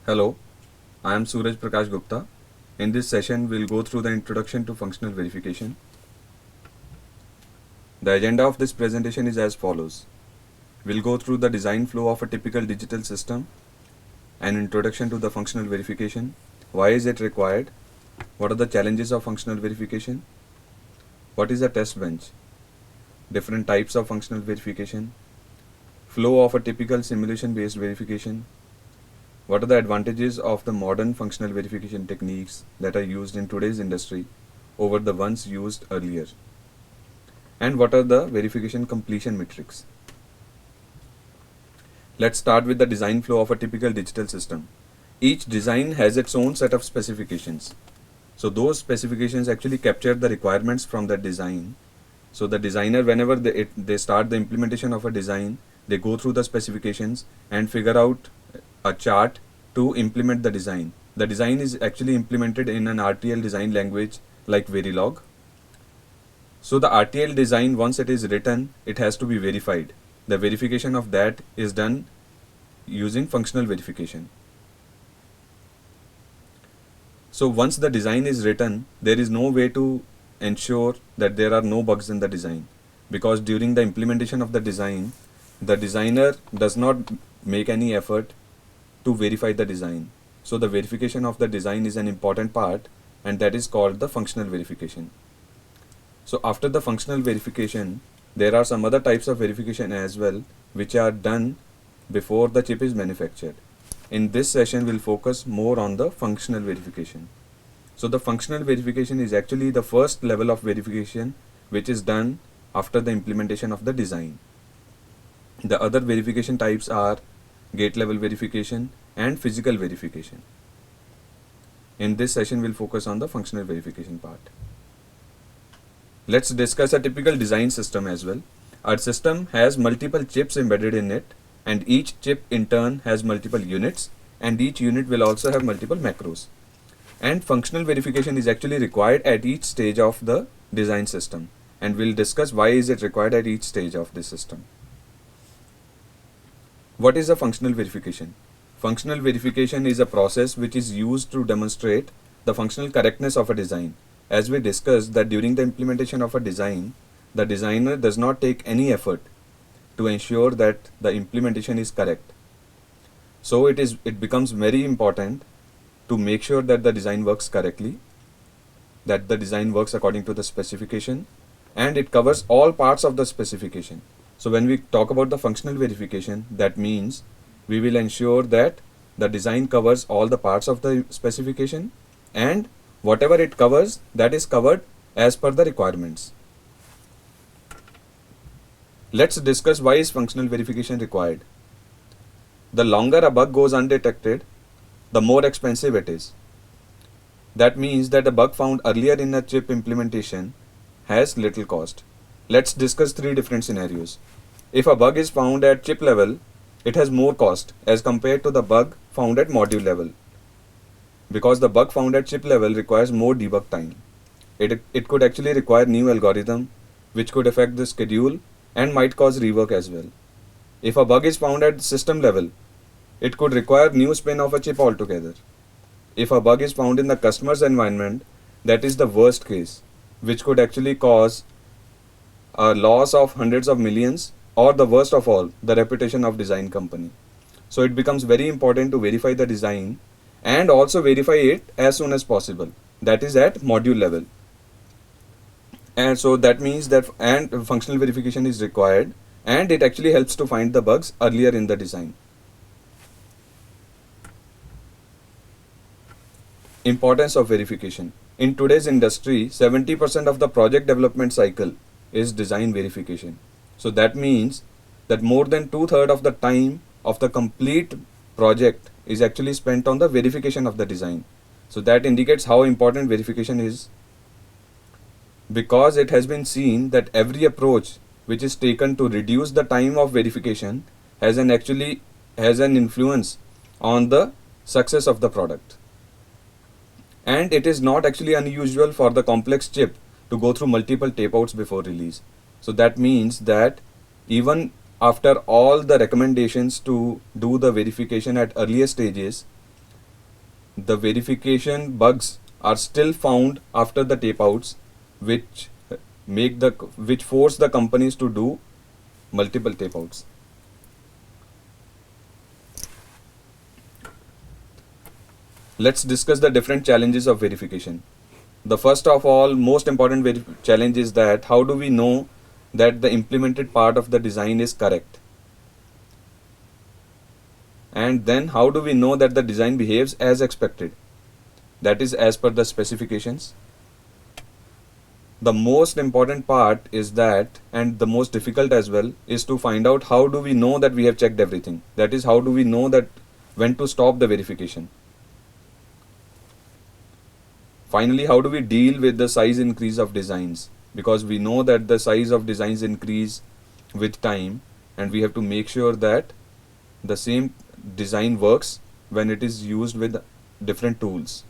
Hello, I am Suraj Prakash Gupta. In this session, we'll go through the introduction to functional verification. The agenda of this presentation is as follows. We'll go through the design flow of a typical digital system, an introduction to the functional verification, why is it required, what are the challenges of functional verification, what is a test bench, different types of functional verification, flow of a typical simulation-based verification, what are the advantages of the modern functional verification techniques that are used in today's industry over the ones used earlier? And what are the verification completion metrics? Let's start with the design flow of a typical digital system. Each design has its own set of specifications. So those specifications actually capture the requirements from that design. So the designer, whenever they start the implementation of a design, they go through the specifications and figure out a chart to implement the design. The design is actually implemented in an RTL design language like Verilog. So the RTL design, once it is written, it has to be verified. The verification of that is done using functional verification. So once the design is written, there is no way to ensure that there are no bugs in the design, because during the implementation of the design, the designer does not make any effort to verify the design. So the verification of the design is an important part, and that is called the functional verification. So after the functional verification, there are some other types of verification as well, which are done before the chip is manufactured. In this session, we'll focus more on the functional verification. So the functional verification is actually the first level of verification which is done after the implementation of the design. The other verification types are gate level verification and physical verification. In this session, we'll focus on the functional verification part. Let's discuss a typical design system as well. Our system has multiple chips embedded in it, and each chip in turn has multiple units, and each unit will also have multiple macros. And functional verification is actually required at each stage of the design system, and we'll discuss why is it required at each stage of the system. What is a functional verification? Functional verification is a process which is used to demonstrate the functional correctness of a design. As we discussed that during the implementation of a design, the designer does not take any effort to ensure that the implementation is correct. So it becomes very important to make sure that the design works correctly, that the design works according to the specification, and it covers all parts of the specification. So when we talk about the functional verification, that means we will ensure that the design covers all the parts of the specification, and whatever it covers, that is covered as per the requirements. Let's discuss why is functional verification required. The longer a bug goes undetected, the more expensive it is. That means that a bug found earlier in a chip implementation has little cost. Let's discuss three different scenarios. If a bug is found at chip level, it has more cost as compared to the bug found at module level, because the bug found at chip level requires more debug time. It could actually require new algorithm which could affect the schedule and might cause rework as well. If a bug is found at system level, it could require new spin of a chip altogether. If a bug is found in the customer's environment, that is the worst case, which could actually cause a loss of hundreds of millions, or the worst of all, the reputation of design company. So it becomes very important to verify the design and also verify it as soon as possible, that is at module level. And so that means that functional verification is required, and it actually helps to find the bugs earlier in the design. Importance of verification. In today's industry, 70% of the project development cycle is design verification. So that means that more than 2/3 of the time of the complete project is actually spent on the verification of the design. So that indicates how important verification is, because it has been seen that every approach which is taken to reduce the time of verification has an influence on the success of the product. And it is not actually unusual for the complex chip to go through multiple tape outs before release. So that means that even after all the recommendations to do the verification at earlier stages, the verification bugs are still found after the tape outs, which which force the companies to do multiple tape outs. Let's discuss the different challenges of verification. The first of all, most important challenge is that how do we know that the implemented part of the design is correct? And then how do we know that the design behaves as expected? That is as per the specifications. The most important part is that, and the most difficult as well, is to find out how do we know that we have checked everything. That is, how do we know that when to stop the verification? Finally, how do we deal with the size increase of designs? Because we know that the size of designs increase with time, and we have to make sure that the same design works when it is used with different tools.